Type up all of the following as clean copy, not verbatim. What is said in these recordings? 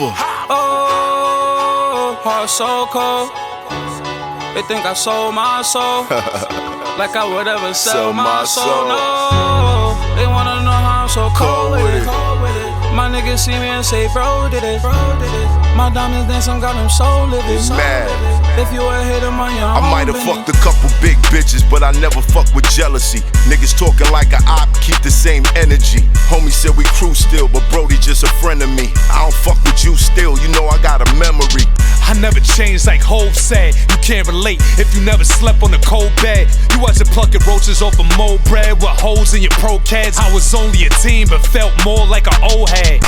Hoffa. Oh, heart so cold. They think I sold my soul. Like I would ever sell my soul. No, they wanna know how I'm so cold with it. My niggas see me and say, bro, did it. My diamonds dancing got them so livid. If you a hater, man, you're I might have fucked a couple big bitches, but I never fuck with jealousy. Niggas talking like a op, keep the same energy. Homie said we crew still, but Brody just a friend of me. I don't fuck with you still, you know I got a memory. I never changed like Hov said. You can't relate if you never slept on a cold bed. You wasn't plucking roaches off of mold bread with holes in your pro cats. I was only a teen, but felt more like an old head.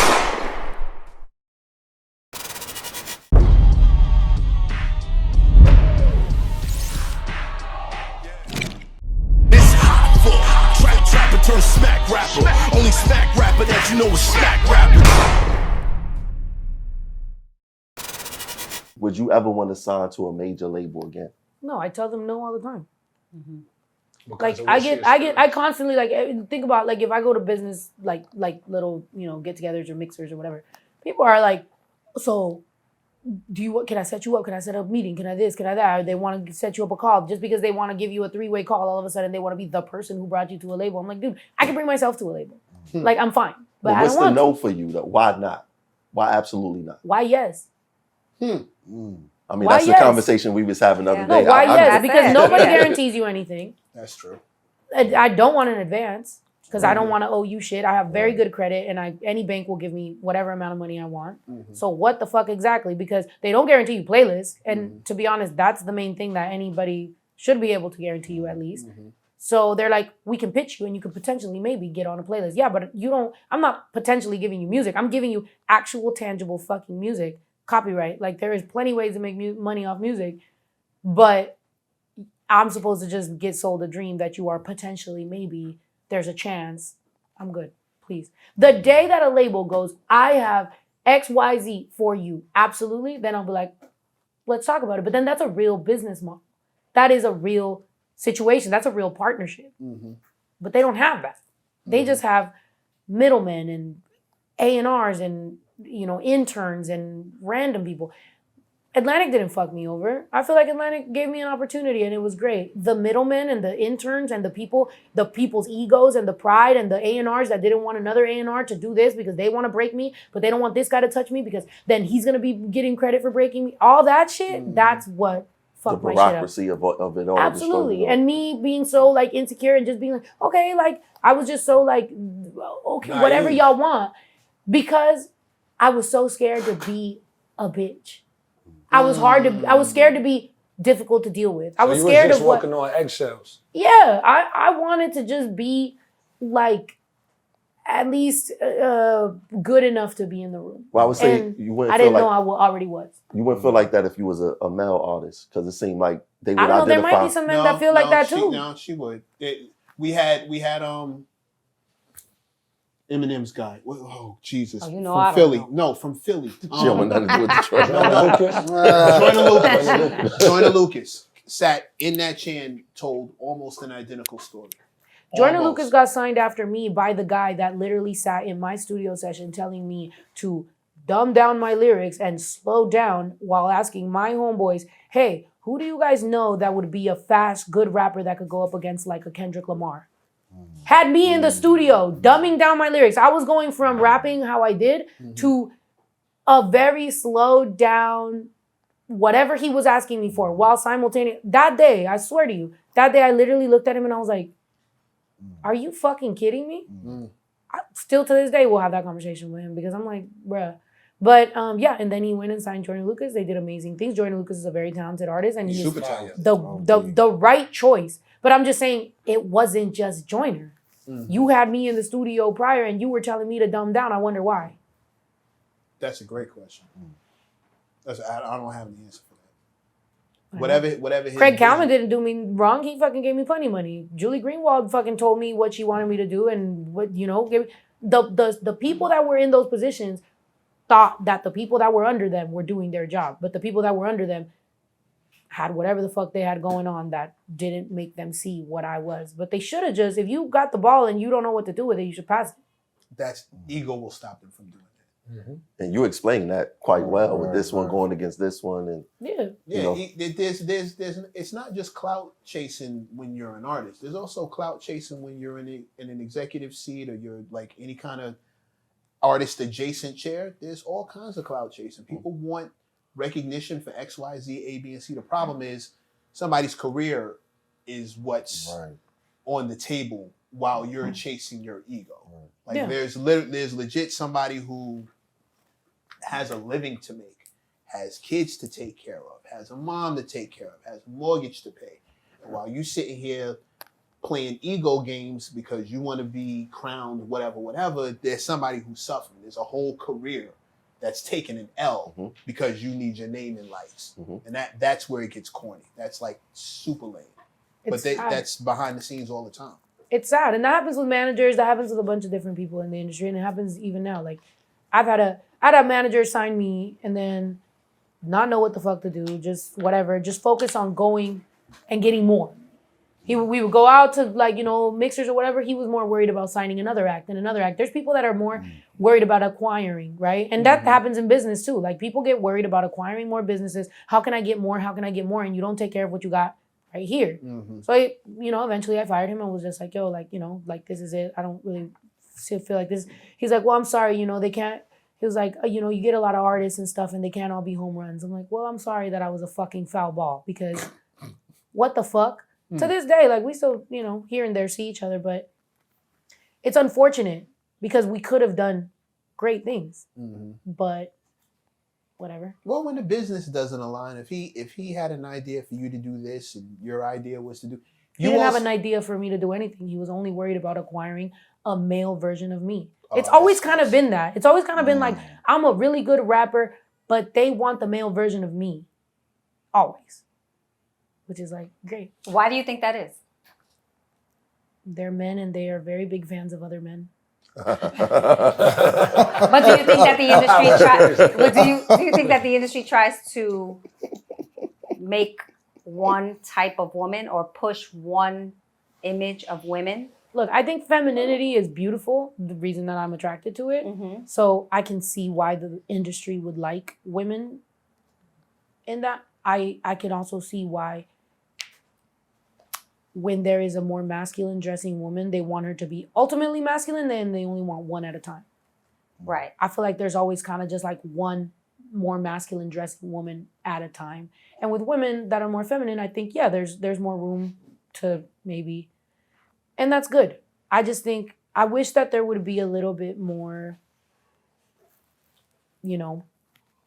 Trapper turn smack rapper. Only smack rapper that you know is smack rapper. Would you ever want to sign to a major label again? No, I tell them no all the time. Like I constantly like think about like if I go to business like little get-togethers or mixers or whatever, people are like, so can I set you up? Can I set up a meeting? Can I this? Can I that? Or they want to set you up a call just because they want to give you a 3-way call. All of a sudden they want to be the person who brought you to a label. I'm like, dude, I can bring myself to a label. Like I'm fine, but I don't want to. What's the no for you though? Why not? Why absolutely not? Why yes? I mean, that's the conversation we was having the other day. No, why yes? Because nobody guarantees you anything. That's true. I don't want an advance because I don't want to owe you shit. I have very good credit and any bank will give me whatever amount of money I want. So what the fuck exactly? Because they don't guarantee you playlists. And to be honest, that's the main thing that anybody should be able to guarantee you at least. So they're like, we can pitch you and you could potentially maybe get on a playlist. Yeah, but I'm not potentially giving you music. I'm giving you actual tangible fucking music. Copyright. Like there is plenty ways to make money off music, but I'm supposed to just get sold a dream that you are potentially, maybe there's a chance. I'm good, please. The day that a label goes, I have XYZ for you, absolutely, then I'll be like, let's talk about it. But then that's a real business model. That is a real situation. That's a real partnership. But they don't have that. They just have middlemen and A&Rs and interns and random people. Atlantic didn't fuck me over. I feel like Atlantic gave me an opportunity and it was great. The middlemen and the interns and the people's egos and the pride and the A&Rs that didn't want another A&R to do this because they want to break me, but they don't want this guy to touch me because then he's going to be getting credit for breaking me. All that shit, that's what fucked my shit up. The bureaucracy of it all. Absolutely. And me being so like insecure and just being like, okay, like I was just so like, okay, whatever y'all want. Because I was so scared to be a bitch. I was scared to be difficult to deal with. I was scared of what. Walking on eggshells. Yeah, I wanted to just be like at least good enough to be in the room. Well, I would say you wouldn't. I didn't know I already was. You wouldn't feel like that if you was a male artist, because it seemed like they would I don't know. There might be some men that feel like that too. No, she would. We had Eminem's guy. Oh, Jesus. Oh, from Philly. No, from Philly. She don't want nothing to do with Detroit. Joyner Lucas sat in that chair and told almost an identical story. Joyner Lucas got signed after me by the guy that literally sat in my studio session telling me to dumb down my lyrics and slow down while asking my homeboys, hey, who do you guys know that would be a fast, good rapper that could go up against like a Kendrick Lamar? Had me in the studio, dumbing down my lyrics. I was going from rapping how I did to a very slowed down, whatever he was asking me for, while simultaneously. That day, I swear to you, that day I literally looked at him and I was like, are you fucking kidding me? Still to this day, we'll have that conversation with him because I'm like, bruh. But yeah, and then he went and signed Joyner Lucas. They did amazing things. Joyner Lucas is a very talented artist and he's super talented. The right choice. But I'm just saying, it wasn't just Joyner. You had me in the studio prior and you were telling me to dumb down. I wonder why. That's a great question. I don't have an answer for that. Whatever. Craig Calvin didn't do me wrong. He fucking gave me plenty of money. Julie Greenwald fucking told me what she wanted me to do and what, the people that were in those positions thought that the people that were under them were doing their job. But the people that were under them had whatever the fuck they had going on that didn't make them see what I was. But they should have just, if you got the ball and you don't know what to do with it, you should pass it. That's ego will stop them from doing And you explained that quite well with this one going against this one, and it's not just clout chasing when you're an artist. There's also clout chasing when you're in an executive seat or you're like any kind of artist adjacent chair. There's all kinds of clout chasing. People want recognition for X, Y, Z, A, B, and C. The problem is somebody's career is what's on the table while you're chasing your ego. Like there's legit somebody who has a living to make, has kids to take care of, has a mom to take care of, has a mortgage to pay. And while you sitting here playing ego games because you want to be crowned, whatever, there's somebody who's suffering. There's a whole career that's taking an L because you need your name in lights. And that's where it gets corny. That's like super lame. But that's behind the scenes all the time. It's sad. And that happens with managers. That happens with a bunch of different people in the industry. And it happens even now. Like, I had a manager sign me and then not know what the fuck to do. Just whatever. Just focus on going and getting more. We would go out to, like, you know, mixers or whatever. He was more worried about signing another act than another act. There's people that are more worried about acquiring, right? And that happens in business too. Like, people get worried about acquiring more businesses. How can I get more? How can I get more? And you don't take care of what you got right here. So, you know, eventually I fired him and was just like, yo, like, you know, like, this is it. I don't really feel like this. He's like, well, I'm sorry, you know, they can't. He was like, you know, you get a lot of artists and stuff and they can't all be home runs. I'm like, well, I'm sorry that I was a fucking foul ball because what the fuck? To this day, like, we still, you know, here and there see each other, but it's unfortunate because we could have done great things, but whatever. Well, when the business doesn't align, if he had an idea for you to do this and your idea was to do, he didn't have an idea for me to do anything. He was only worried about acquiring a male version of me. It's always kind of been that. It's always kind of been like, I'm a really good rapper, but they want the male version of me. Always. Which is like, great. Why do you think that is? They're men and they are very big fans of other men. But do you think that the industry do you think that the industry tries to make one type of woman or push one image of women? Look, I think femininity is beautiful, the reason that I'm attracted to it. So I can see why the industry would like women in that. I can also see why when there is a more masculine dressing woman, they want her to be ultimately masculine, then they only want one at a time. Right. I feel like there's always kind of just like one more masculine dressing woman at a time. And with women that are more feminine, I think, yeah, there's more room to maybe, and that's good. I just think, I wish that there would be a little bit more, you know,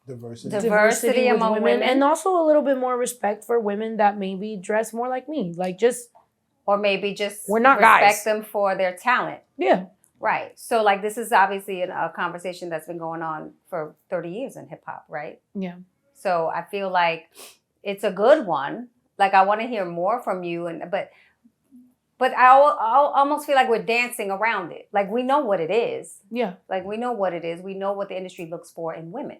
diversity among women. And also a little bit more respect for women that maybe dress more like me. Like, just, or maybe just we're not respect guys. them for their talent. Yeah. Right. So, like, this is obviously a conversation that's been going on for 30 years in hip hop, right? Yeah. So I feel like it's a good one. Like, I want to hear more from you, but I almost feel like we're dancing around it. Like, we know what it is. Yeah. Like, we know what it is. We know what the industry looks for in women.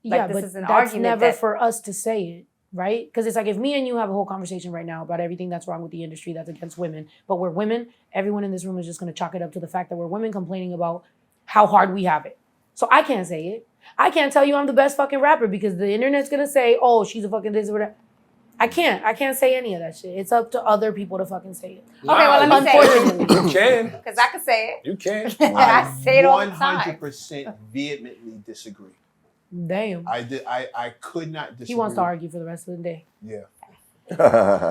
Yeah, like, but is an that's argument never for us to say it, right? Because it's like, if me and you have a whole conversation right now about everything that's wrong with the industry that's against women, but we're women, everyone in this room is just going to chalk it up to the fact that we're women complaining about how hard we have it. So I can't say it. I can't tell you I'm the best fucking rapper because the internet's going to say, oh, she's a fucking this or that. I can't say any of that shit. It's up to other people to fucking say it. Okay, well, let me say it. You can. Because I can say it. You can. I say it all the time. 100% vehemently disagree. Damn. I could not disagree. He wants to argue for the rest of the day. Yeah.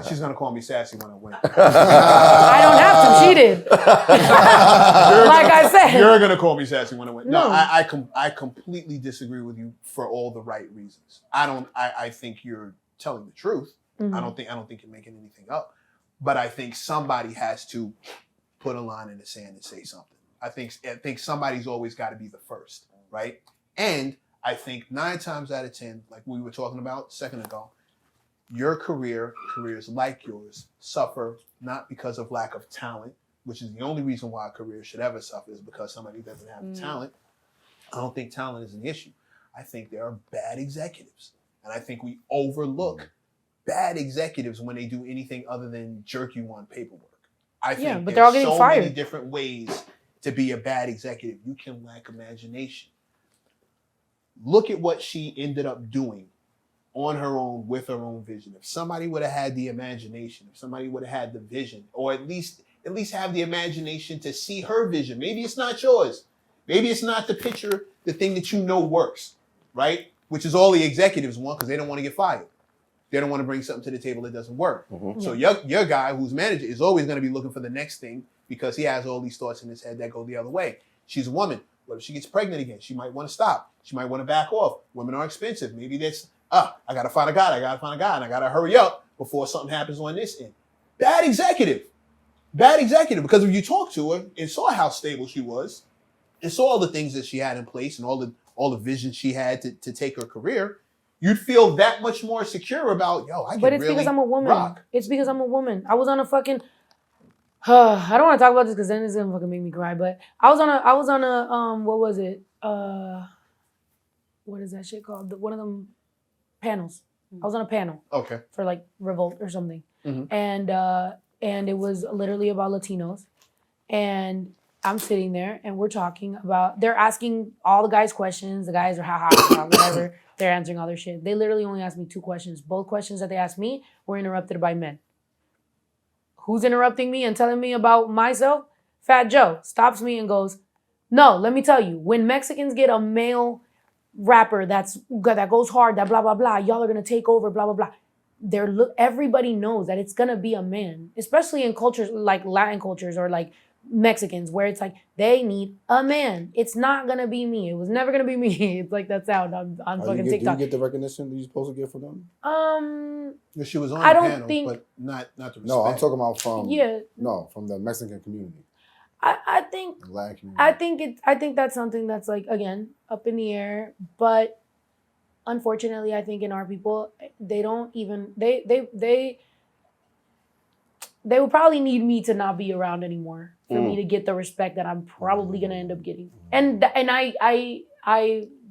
She's going to call me sassy when I win. I don't have to. She did. Like I said. You're going to call me sassy when I win. No, No. I completely disagree with you for all the right reasons. I think you're telling the truth. Mm-hmm. I don't think you're making anything up. But I think somebody has to put a line in the sand and say something. I think somebody's always got to be the first, right? And I think 9 times out of 10, like we were talking about a second ago, your careers like yours, suffer not because of lack of talent, which is the only reason why a career should ever suffer is because somebody doesn't have talent. I don't think talent is an issue. I think there are bad executives. And I think we overlook bad executives when they do anything other than jerk you on paperwork. I think but they're all there's getting so fired. many different ways to be a bad executive. You can lack imagination. look at what she ended up doing on her own with her own vision. If somebody would have had the imagination, if somebody would have had the vision, or at least have the imagination to see her vision. Maybe it's not yours. Maybe it's not the picture, the thing that you know works, right? Which is all the executives want because they don't want to get fired. They don't want to bring something to the table that doesn't work. So your guy who's manager is always going to be looking for the next thing because he has all these thoughts in his head that go the other way. She's a woman. What if she gets pregnant again? She might want to stop. She might want to back off. Women are expensive. Maybe that's, I got to find a guy. And I got to hurry up before something happens on this end. Bad executive. Because if you talk to her and saw how stable she was and saw all the things that she had in place and all the vision she had to take her career, you'd feel that much more secure about, But it's really because I'm a woman. Rock. It's because I'm a woman. I was on a fucking, I don't want to talk about this because then it's going to fucking make me cry, but I was on a what was it? What is that shit called? One of them panels. I was on a panel. Okay. For like Revolt or something. And it was literally about Latinos. And I'm sitting there and we're talking about, they're asking all the guys questions. The guys are whatever. They're answering all their shit. They literally only asked me 2 questions. Both questions that they asked me were interrupted by men. Who's interrupting me and telling me about myself? Fat Joe stops me and goes, no, let me tell you, when Mexicans get a male rapper that goes hard, that blah, blah, blah, y'all are going to take over, blah, blah, blah. Everybody knows that it's going to be a man, especially in cultures like Latin cultures or like Mexicans, where it's like they need a man. It's not gonna be me. It was never gonna be me. It's like that sound on fucking TikTok. Do you get the recognition that you're supposed to get from them? She was on the panel, but not the respect. No, I'm talking about from the Mexican community. I think the Latin community. I think that's something that's like, again, up in the air. But unfortunately, I think in our people, they don't even they would probably need me to not be around anymore for me to get the respect that I'm probably gonna end up getting. And I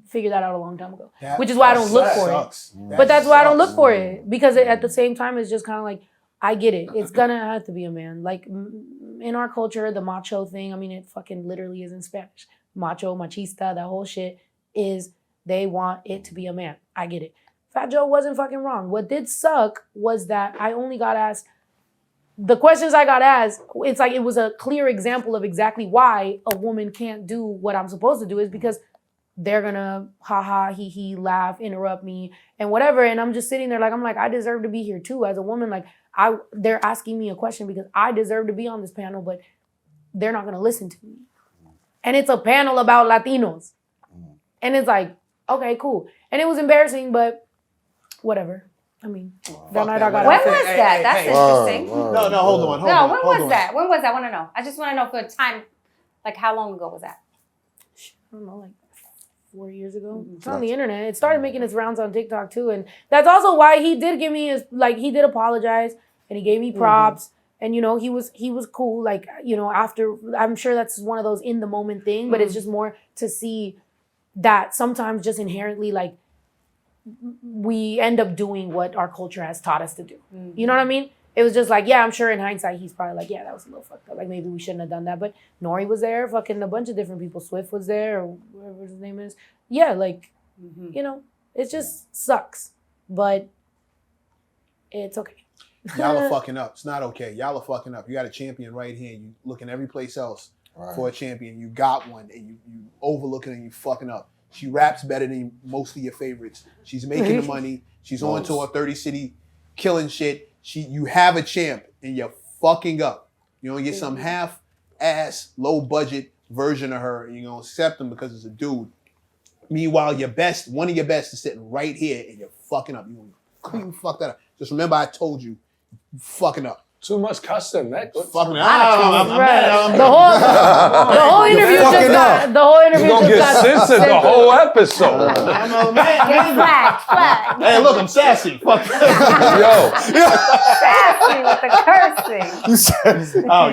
figured that out a long time ago, which is why I don't look for it. But that's why I don't look for it, because at the same time, it's just kind of like, I get it. It's gonna have to be a man. Like in our culture, the macho thing, I mean, it fucking literally is in Spanish. Macho, machista, that whole shit is, they want it to be a man. I get it. Fat Joe wasn't fucking wrong. What did suck was that I only got asked, the questions I got asked, it's like it was a clear example of exactly why a woman can't do what I'm supposed to do, is because they're gonna ha he he laugh, interrupt me and whatever. And I'm just sitting there like, I'm like, I deserve to be here too as a woman. Like they're asking me a question because I deserve to be on this panel, but they're not gonna listen to me. And it's a panel about Latinos. And it's like, okay, cool. And it was embarrassing, but whatever. I mean, that night I got When was that? That's interesting. No, hold on. When was that? When was that? I want to know. I just want to know for a time, like how long ago was that? I don't know, like 4 years ago. It's on the internet. It started making its rounds on TikTok too. And that's also why he did give me he did apologize and he gave me props. And, you know, he was cool. Like, you know, after, I'm sure that's one of those in the moment thing, but it's just more to see that sometimes just inherently, like, we end up doing what our culture has taught us to do. You know what I mean? It was just like, yeah, I'm sure in hindsight, he's probably like, yeah, that was a little fucked up. Like, maybe we shouldn't have done that. But Nori was there, fucking a bunch of different people. Swift was there, or whatever his name is. Yeah, like, you know, it just sucks. But it's okay. Y'all are fucking up. It's not okay. Y'all are fucking up. You got a champion right here. You looking every place else for a champion. You got one, and you overlooking and you fucking up. She raps better than most of your favorites. She's making the money. She's on tour, 30 City, killing shit. You have a champ, and you're fucking up. You're going to get some half-ass, low-budget version of her, and you're going to accept him because it's a dude. Meanwhile, one of your best is sitting right here, and you're fucking up. You clean fuck that up. Just remember I told you, you fucking up. Too much custom, man. Fucking up. The whole interview just got. The whole interview just got. You're gonna get censored the whole episode. I know, man. Get flagged. Hey, look, I'm sassy. Fuck. Yo. Sassy with the cursing. You said. Oh.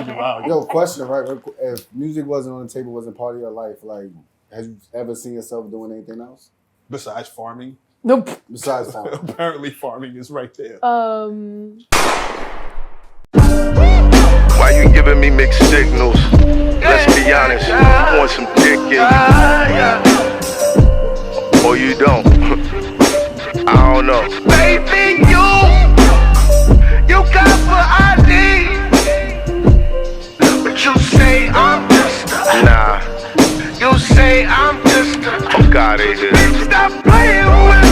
Yo, question, right? If music wasn't on the table, wasn't part of your life, like, have you ever seen yourself doing anything else? Besides farming? Nope. Besides farming. Apparently farming is right there. Why you giving me mixed signals? Let's be honest, you want some dick in you. Or you you say I'm just a. Nah, You say I'm just a. fuck outta here. Stop playing with